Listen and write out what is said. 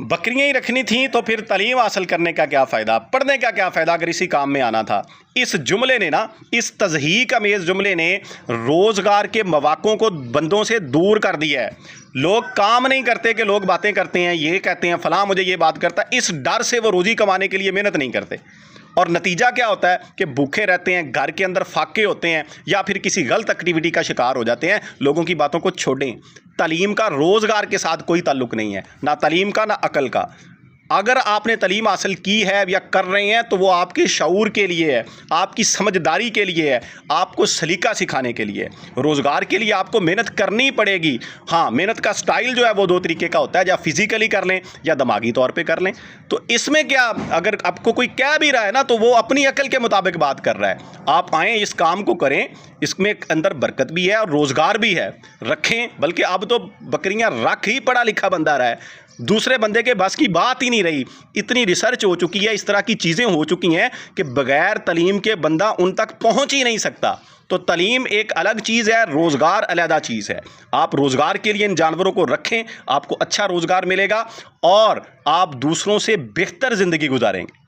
बकरियां ही रखनी थी तो फिर तालीम हासिल करने का क्या फ़ायदा, पढ़ने का क्या फ़ायदा अगर इसी काम में आना था। इस जुमले ने ना, इस तज़हीक अमेज़ जुमले ने रोज़गार के मौक़ों को बंदों से दूर कर दिया है। लोग काम नहीं करते कि लोग बातें करते हैं, ये कहते हैं फ़लाँ मुझे ये बात करता है, इस डर से वो रोज़ी कमाने के लिए मेहनत नहीं करते। और नतीजा क्या होता है कि भूखे रहते हैं, घर के अंदर फाके होते हैं, या फिर किसी गलत एक्टिविटी का शिकार हो जाते हैं। लोगों की बातों को छोड़ें। तालीम का रोज़गार के साथ कोई ताल्लुक़ नहीं है, ना तालीम का ना अकल का। अगर आपने तालीम हासिल की है या कर रहे हैं तो वो आपके शऊर के लिए है, आपकी समझदारी के लिए है, आपको सलीका सिखाने के लिए है। रोज़गार के लिए आपको मेहनत करनी पड़ेगी। हाँ, मेहनत का स्टाइल जो है वो दो तरीके का होता है, या फिज़िकली कर लें या दिमागी तौर पे कर लें। तो इसमें क्या, अगर आपको कोई कह भी रहा है ना तो वो अपनी अकल के मुताबिक बात कर रहा है। आप आएँ, इस काम को करें, इसमें अंदर बरकत भी है और रोज़गार भी है। रखें, बल्कि अब तो बकरियां रख ही पढ़ा लिखा बंदा रहा है, दूसरे बंदे के बस की बात ही नहीं रही। इतनी रिसर्च हो चुकी है, इस तरह की चीज़ें हो चुकी हैं कि बग़ैर तालीम के बंदा उन तक पहुंच ही नहीं सकता। तो तालीम एक अलग चीज़ है, रोज़गार अलहदा चीज़ है। आप रोज़गार के लिए इन जानवरों को रखें, आपको अच्छा रोज़गार मिलेगा और आप दूसरों से बेहतर ज़िंदगी गुजारेंगे।